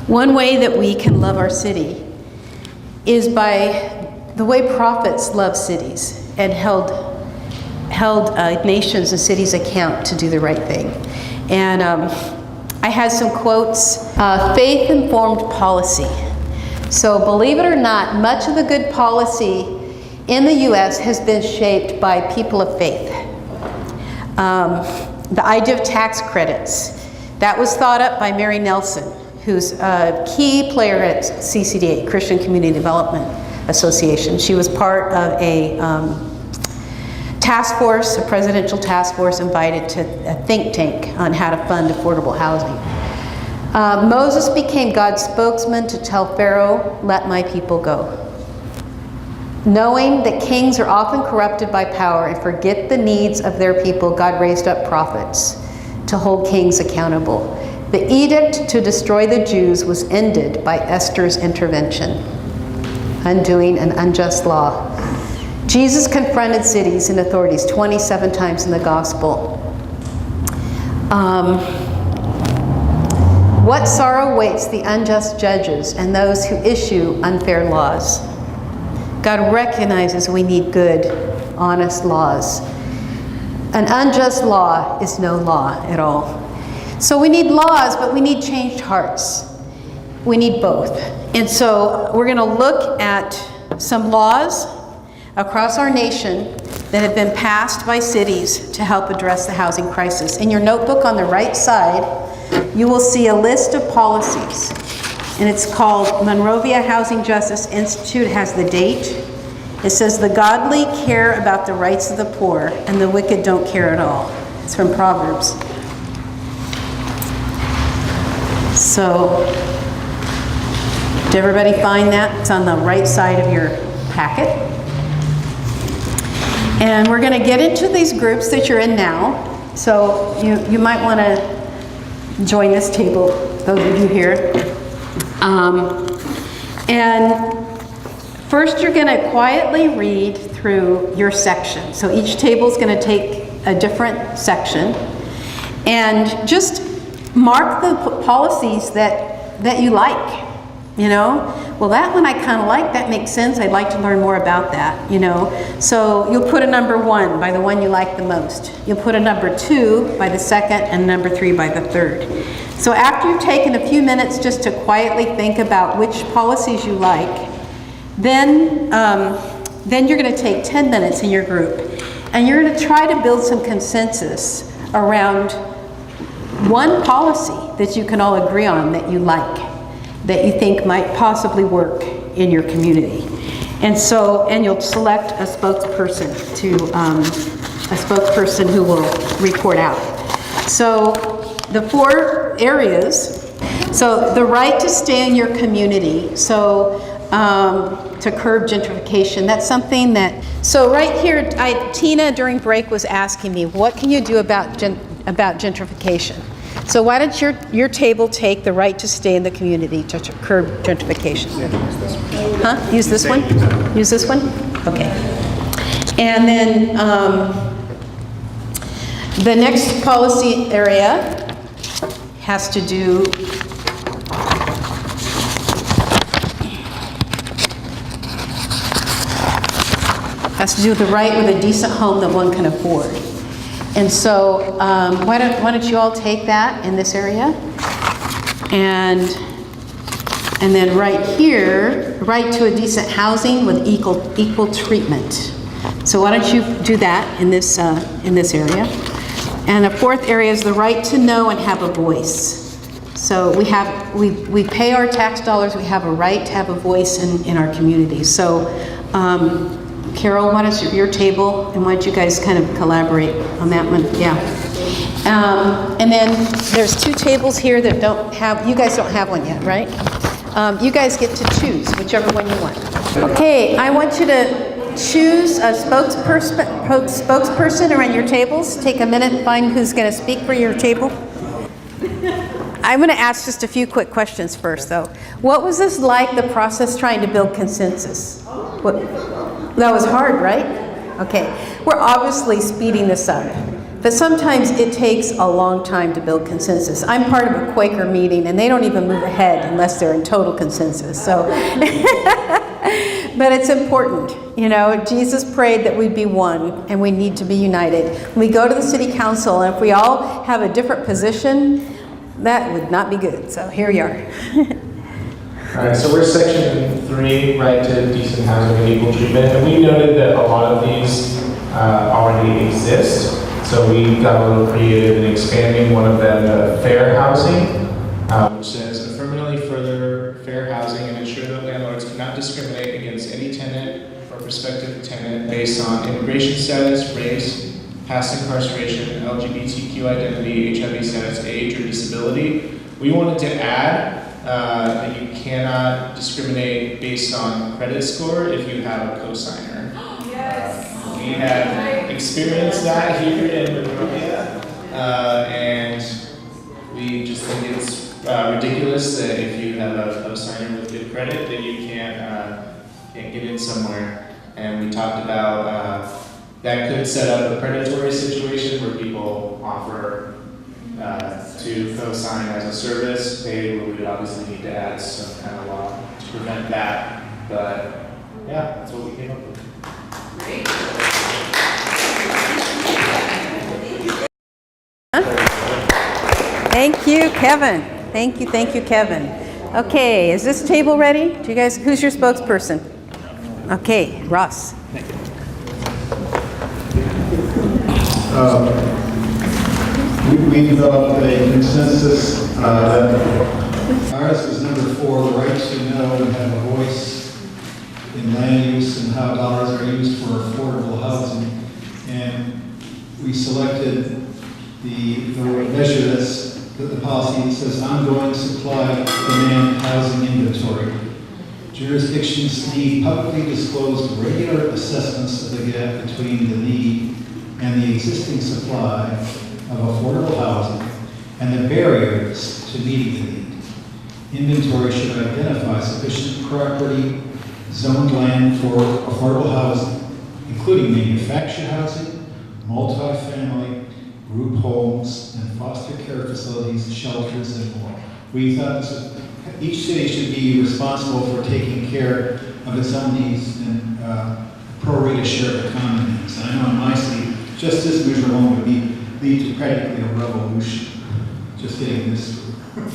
One way that we can love our city is by the way prophets love cities and held nations and cities account to do the right thing. And I had some quotes. Faith-informed policy. So believe it or not, much of the good policy in the U.S. has been shaped by people of faith. The idea of tax credits, that was thought up by Mary Nelson, who's a key player at CCDA, Christian Community Development Association. She was part of a task force, a presidential task force invited to a think tank on how to fund affordable housing. Moses became God's spokesman to tell Pharaoh, "Let my people go." Knowing that kings are often corrupted by power and forget the needs of their people, God raised up prophets to hold kings accountable. The edict to destroy the Jews was ended by Esther's intervention, undoing an unjust law. Jesus confronted cities and authorities 27 times in the gospel. What sorrow awaits the unjust judges and those who issue unfair laws. God recognizes we need good, honest laws. An unjust law is no law at all. So we need laws, but we need changed hearts. We need both. And so we're going to look at some laws across our nation that have been passed by cities to help address the housing crisis. In your notebook on the right side, you will see a list of policies, and it's called Monrovia Housing Justice Institute. It has the date. It says, "The godly care about the rights of the poor, and the wicked don't care at all." It's from Proverbs. So, did everybody find that? It's on the right side of your packet. And we're going to get into these groups that you're in now. So you might want to join this table, those of you here. And first you're going to quietly read through your section. So each table is going to take a different section. And just mark the policies that you like. You know, well, that one I kind of like, that makes sense. I'd like to learn more about that, you know. So you'll put a number 1 by the one you like the most. You'll put a number 2 by the second, and number 3 by the third. So after you've taken a few minutes just to quietly think about which policies you like, then you're going to take 10 minutes in your group, and you're going to try to build some consensus around one policy that you can all agree on that you like, that you think might possibly work in your community. And you'll select a spokesperson who will report out. So the 4 areas, so the right to stay in your community, to curb gentrification, that's something that, so right here, Tina during break was asking me, what can you do about gentrification? So why don't your table take the right to stay in the community to curb gentrification? Huh? Use this one? Use this one? Okay. And then the next policy area has to do with the right with a decent home that one can afford. And so why don't you all take that in this area? And then right here, right to a decent housing with equal treatment. So why don't you do that in this area? And the 4th area is the right to know and have a voice. So we pay our tax dollars. We have a right to have a voice in our community. So Carol, why don't your table, and why don't you guys kind of collaborate on that one? Yeah. And then there's 2 tables here that you guys don't have one yet, right? You guys get to choose whichever one you want. Okay, I want you to choose a spokesperson around your tables. Take a minute and find who's going to speak for your table. I'm going to ask just a few quick questions first, though. What was this like, the process trying to build consensus? That was hard, right? Okay. We're obviously speeding this up. But sometimes it takes a long time to build consensus. I'm part of a Quaker meeting, and they don't even move ahead unless they're in total consensus. So, but it's important. You know, Jesus prayed that we'd be one, and we need to be united. When we go to the city council, and if we all have a different position, that would not be good. So here we are. All right, so we're section 3, right to decent housing and equal treatment, and we noted that a lot of these already exist. So we got a little creative in expanding one of them to fair housing, which says affirmatively further fair housing and ensure that landlords cannot discriminate against any tenant or prospective tenant based on immigration status, race, past incarceration, LGBTQ identity, HIV status, age, or disability. We wanted to add that you cannot discriminate based on credit score if you have a cosigner. Yes. We have experienced that here in Monrovia, and we just think it's ridiculous that if you have a cosigner with good credit, that you can't get in somewhere. And we talked about that could set up a predatory situation where people offer to co-sign as a service. We would obviously need to add some kind of law to prevent that. But yeah, that's what we came up with. Great. Thank you, Kevin. Thank you, Kevin. Okay, is this table ready? Do you guys, who's your spokesperson? Okay, Ross. We developed a consensus that ours was number 4, the right to know and have a voice in land use and how dollars are used for affordable housing. And we selected the measure the policy that says ongoing supply demand housing inventory. Jurisdictions need publicly disclosed regular assessments of the gap between the need and the existing supply of affordable housing and the barriers to meeting the need. Inventory should identify sufficient property zoned land for affordable housing, including manufactured housing, multifamily, group homes, and foster care facilities, shelters, and more. We thought each city should be responsible for taking care of its own needs and pro-rata share of the common needs. And I know in my city, just this measure alone would lead to practically a revolution. Just getting this through.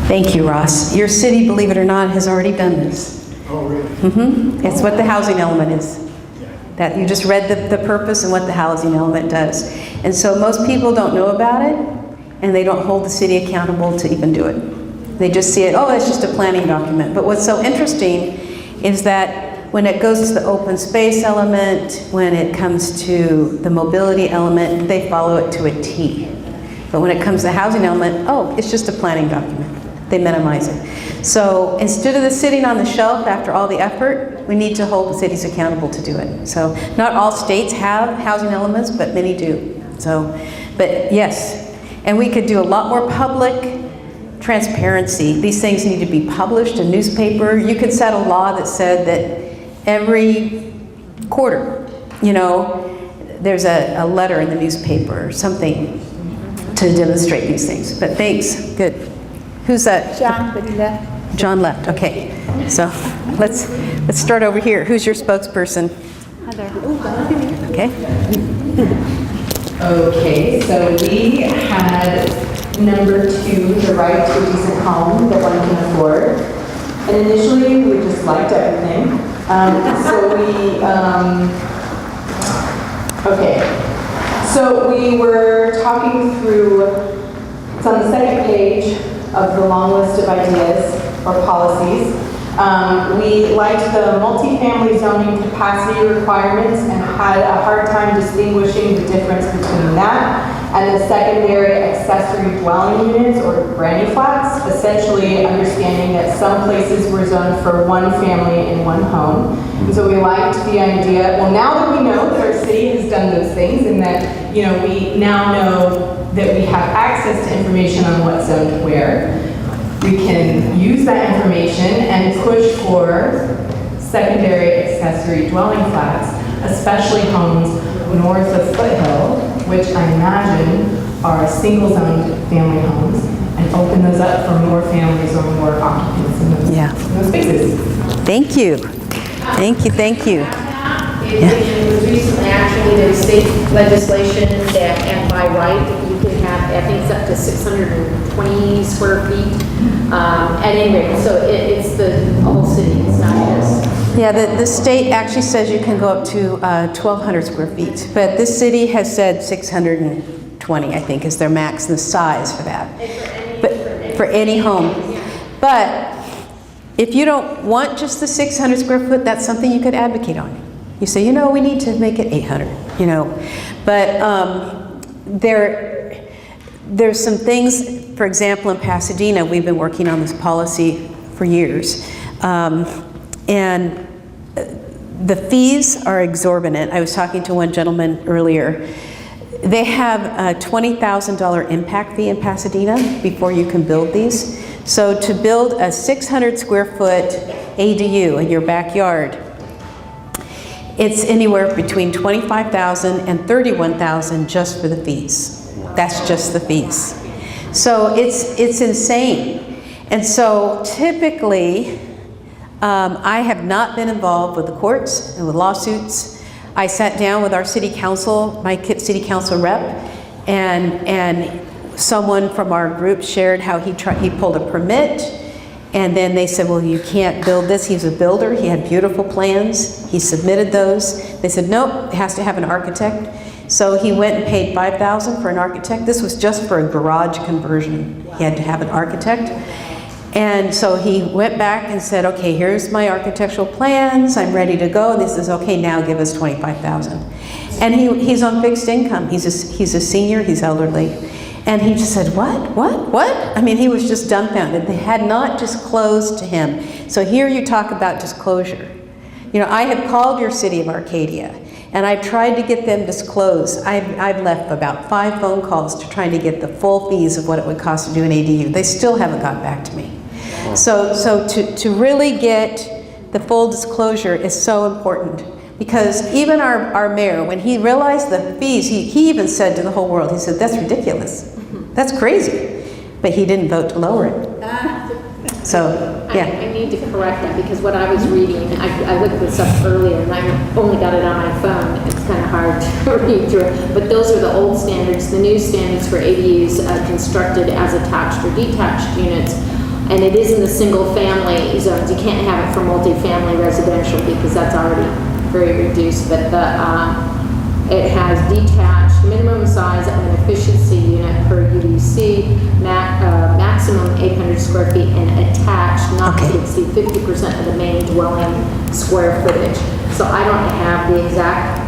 Thank you, Ross. Your city, believe it or not, has already done this. Oh, really? Mm-hmm. It's what the housing element is. That you just read the purpose and what the housing element does. And so most people don't know about it, and they don't hold the city accountable to even do it. They just see it, oh, it's just a planning document. But what's so interesting is that when it goes to the open space element, when it comes to the mobility element, they follow it to a T. But when it comes to the housing element, oh, it's just a planning document. They minimize it. So instead of this sitting on the shelf after all the effort, we need to hold the cities accountable to do it. So not all states have housing elements, but many do. So, but yes, and we could do a lot more public transparency. These things need to be published in newspaper. You could set a law that said that every quarter, you know, there's a letter in the newspaper or something to demonstrate these things. But thanks, good. Who's that? John, but he left. John left, okay. So let's start over here. Who's your spokesperson? Heather. Okay. Okay, so we had number 2, the right to a decent home that one can afford. And initially, we just liked everything. So we were talking through, it's on the second page of the long list of ideas or policies. We liked the multifamily zoning capacity requirements and had a hard time distinguishing the difference between that and the secondary accessory dwelling units or granny flats, essentially understanding that some places were zoned for one family in one home. And so we liked the idea, well, now that we know that our city has done those things and that, you know, we now know that we have access to information on what's zoned where, we can use that information and push for secondary accessory dwelling flats, especially homes north of Foothill, which I imagine are single-zoned family homes, and open those up for more families or more occupants in those spaces. Thank you. Thank you, thank you. It was recently, actually, there was state legislation that, and by right, you could have, I think it's up to 620 square feet, at any rate. So it's the whole city, it's not just. Yeah, the state actually says you can go up to 1,200 square feet, but this city has said 620, I think, is their max, the size for that. But for any home. But if you don't want just the 600 square foot, that's something you could advocate on. You say, you know, we need to make it 800, you know. But there's some things, for example, in Pasadena, we've been working on this policy for years. And the fees are exorbitant. I was talking to one gentleman earlier. They have a $20,000 impact fee in Pasadena before you can build these. So to build a 600 square foot ADU in your backyard, it's anywhere between $25,000 and $31,000 just for the fees. That's just the fees. So it's insane. And so typically, I have not been involved with the courts and with lawsuits. I sat down with our city council, my city council rep, and someone from our group shared how he pulled a permit. And then they said, well, you can't build this. He's a builder. He had beautiful plans. He submitted those. They said, nope, it has to have an architect. So he went and paid $5,000 for an architect. This was just for a garage conversion. He had to have an architect. And so he went back and said, okay, here's my architectural plans. I'm ready to go. And they says, okay, now give us $25,000. And he's on fixed income. He's a senior. He's elderly. And he just said, what? I mean, he was just dumbfounded. They had not disclosed to him. So here you talk about disclosure. You know, I have called your city of Arcadia, and I've tried to get them disclosed. I've left about 5 phone calls to try to get the full fees of what it would cost to do an ADU. They still haven't got back to me. So to really get the full disclosure is so important. Because even our mayor, when he realized the fees, he even said to the whole world, he said, that's ridiculous. That's crazy. But he didn't vote to lower it. So, yeah. I need to correct that, because what I was reading, I looked this up earlier, and I only got it on my phone. It's kind of hard to read through it. But those are the old standards. The new standards for ADUs constructed as attached or detached units. And it is in the single family zones. You can't have it for multifamily residential because that's already very reduced, but it has detached minimum size of an efficiency unit per UDC, maximum 800 square feet, and attached not to exceed 50% of the main dwelling square footage. So I don't have the exact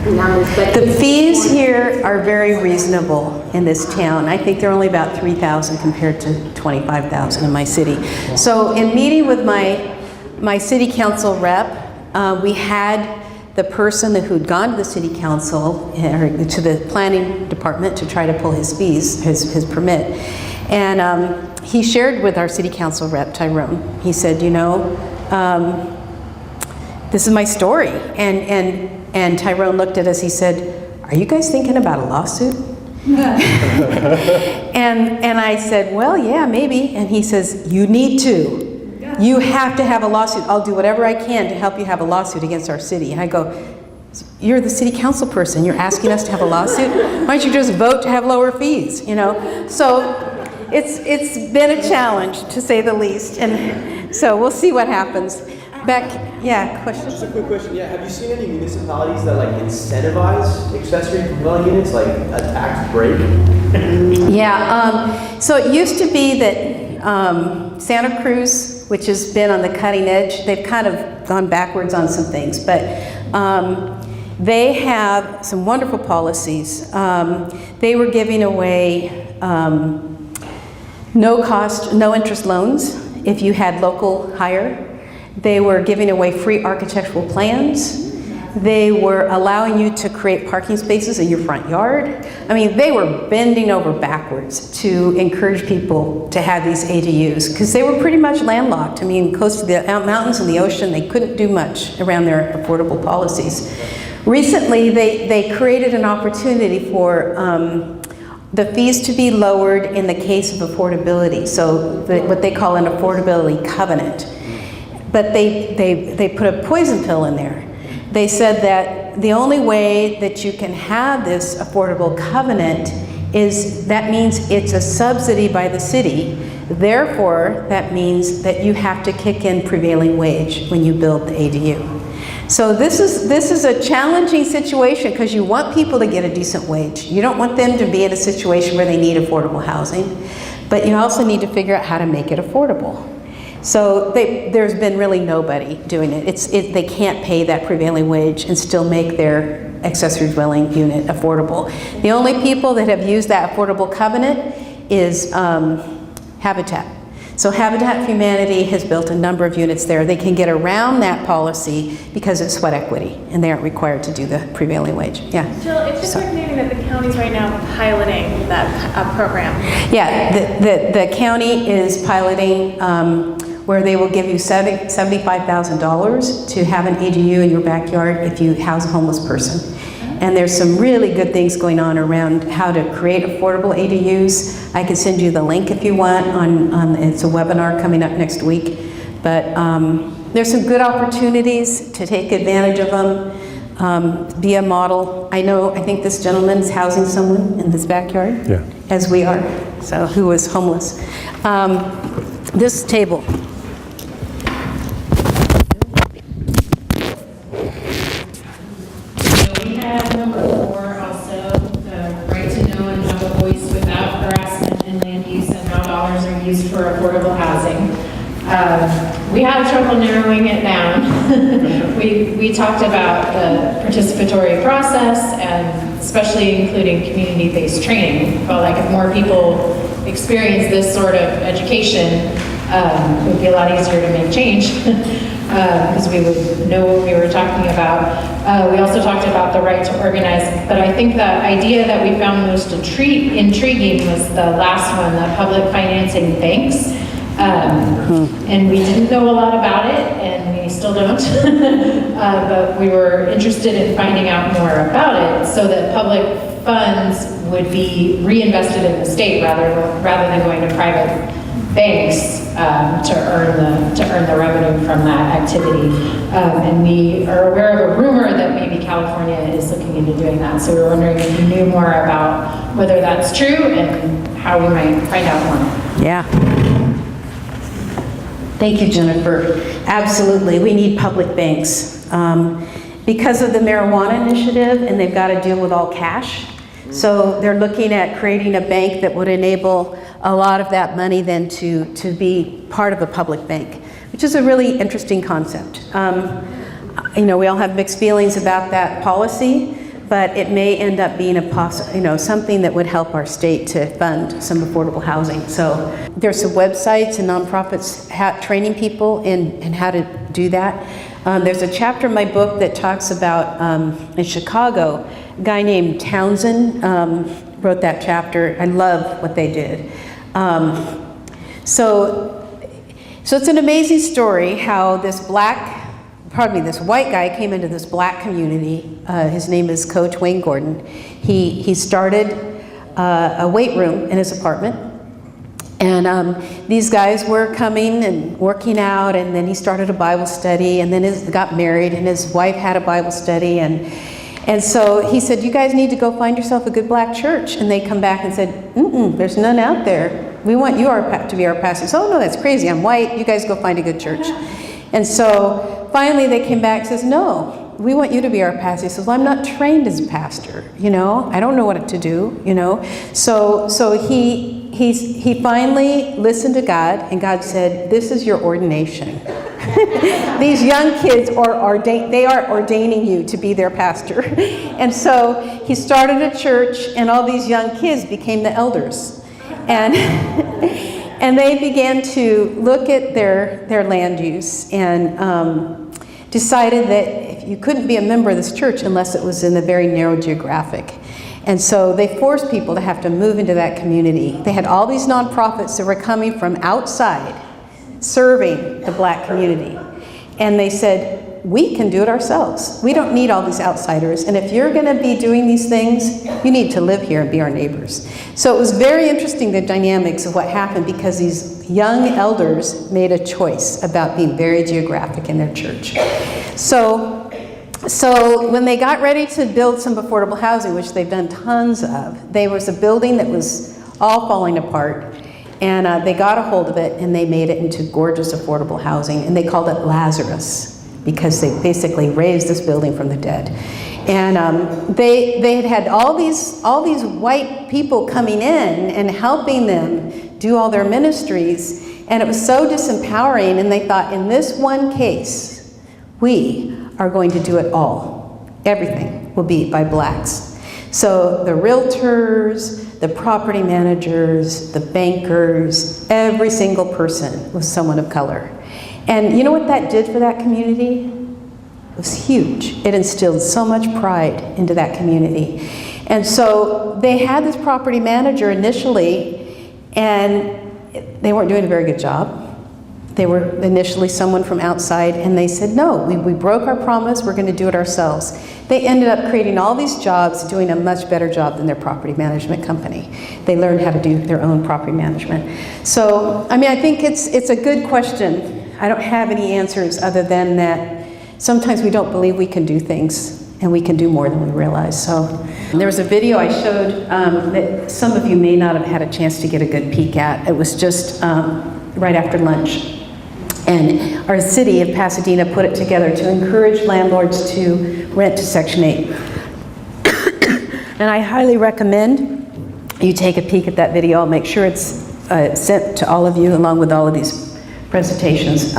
numbers, but the fees here are very reasonable in this town. I think they're only about $3,000 compared to $25,000 in my city. So in meeting with my city council rep, we had the person who'd gone to the city council, or to the planning department to try to pull his fees, his permit. And he shared with our city council rep, Tyrone. He said, you know, this is my story. And Tyrone looked at us, he said, are you guys thinking about a lawsuit? and I said, well, yeah, maybe. And he says, you need to. You have to have a lawsuit. I'll do whatever I can to help you have a lawsuit against our city. And I go, you're the city council person. You're asking us to have a lawsuit? Why don't you just vote to have lower fees, you know? So it's been a challenge, to say the least. And so we'll see what happens. Beck, yeah, question? Just a quick question. Yeah, have you seen any municipalities that like incentivize accessory dwelling units, like a tax break? Yeah, so it used to be that Santa Cruz, which has been on the cutting edge, they've kind of gone backwards on some things, but they have some wonderful policies. They were giving away no cost, no interest loans if you had local hire. They were giving away free architectural plans. They were allowing you to create parking spaces in your front yard. I mean, they were bending over backwards to encourage people to have these ADUs because they were pretty much landlocked. I mean, close to the mountains and the ocean, they couldn't do much around their affordable policies. Recently, they created an opportunity for the fees to be lowered in the case of affordability, so what they call an affordability covenant. But they put a poison pill in there. They said that the only way that you can have this affordable covenant is that means it's a subsidy by the city. Therefore, that means that you have to kick in prevailing wage when you build the ADU. So this is a challenging situation because you want people to get a decent wage. You don't want them to be in a situation where they need affordable housing, but you also need to figure out how to make it affordable. So there's been really nobody doing it. They can't pay that prevailing wage and still make their accessory dwelling unit affordable. The only people that have used that affordable covenant is Habitat. So Habitat for Humanity has built a number of units there. They can get around that policy because it's sweat equity and they aren't required to do the prevailing wage. Yeah. Jill, it's just fascinating that the county's right now piloting that program. Yeah, the county is piloting where they will give you $75,000 to have an ADU in your backyard if you house a homeless person. And there's some really good things going on around how to create affordable ADUs. I can send you the link if you want. It's a webinar coming up next week. But there's some good opportunities to take advantage of them, be a model. I think this gentleman is housing someone in his backyard, yeah, as we are, so who was homeless. This table. Number 4 also, the right to know and have a voice without harassment in land use and how dollars are used for affordable housing. We had trouble narrowing it down. we talked about the participatory process and especially including community-based training. Felt like if more people experience this sort of education, it would be a lot easier to make change. Because we would know what we were talking about. We also talked about the right to organize, but I think the idea that we found most intriguing was the last one, the public financing banks. And we didn't know a lot about it, and we still don't, but we were interested in finding out more about it so that public funds would be reinvested in the state rather than going to private banks to earn the revenue from that activity. And we are aware of a rumor that maybe California is looking into doing that. So we were wondering if you knew more about whether that's true and how we might find out more. Yeah. Thank you, Jennifer. Absolutely, we need public banks. Because of the marijuana initiative, and they've got to deal with all cash, so they're looking at creating a bank that would enable a lot of that money then to be part of a public bank, which is a really interesting concept. We all have mixed feelings about that policy, but it may end up being something that would help our state to fund some affordable housing. So there's some websites and nonprofits training people in how to do that. There's a chapter in my book that talks about, in Chicago, a guy named Townsend wrote that chapter. I love what they did. So it's an amazing story how this white guy came into this black community. His name is Coach Wayne Gordon. He started a weight room in his apartment. And these guys were coming and working out, and then he started a Bible study, and then got married, and his wife had a Bible study, and so he said, you guys need to go find yourself a good black church. And they come back and said, there's none out there. We want you to be our pastor. So, oh no, that's crazy, I'm white, you guys go find a good church. And so finally they came back and says, no, we want you to be our pastor. He says, well, I'm not trained as a pastor, I don't know what to do, So he finally listened to God, and God said, this is your ordination. These young kids are ordaining you to be their pastor. And so he started a church, and all these young kids became the elders. And they began to look at their land use and decided that if safe. You couldn't be a member of this church unless it was in a very narrow geographic. And so they forced people to have to move into that community. They had all these nonprofits that were coming from outside, serving the black community. And they said, we can do it ourselves. We don't need all these outsiders. And if you're going to be doing these things, you need to live here and be our neighbors. So it was very interesting, the dynamics of what happened, because these young elders made a choice about being very geographic in their church. So when they got ready to build some affordable housing, which they've done tons of, there was a building that was all falling apart. And they got a hold of it and they made it into gorgeous affordable housing. And they called it Lazarus, because they basically raised this building from the dead. And they had all these white people coming in and helping them do all their ministries. And it was so disempowering. And they thought, in this one case, we are going to do it all. Everything will be by blacks. So the realtors, the property managers, the bankers, every single person was someone of color. And you know what that did for that community? It was huge. It instilled so much pride into that community. And so they had this property manager initially, and they weren't doing a very good job. They were initially someone from outside, and they said, no, we broke our promise, we're going to do it ourselves. They ended up creating all these jobs, doing a much better job than their property management company. They learned how to do their own property management. So, I mean, I think it's a good question. I don't have any answers other than that sometimes we don't believe we can do things, and we can do more than we realize. So there was a video I showed that some of you may not have had a chance to get a good peek at. It was just right after lunch. And our city of Pasadena put it together to encourage landlords to rent to Section 8. And I highly recommend you take a peek at that video. I'll make sure it's sent to all of you along with all of these presentations.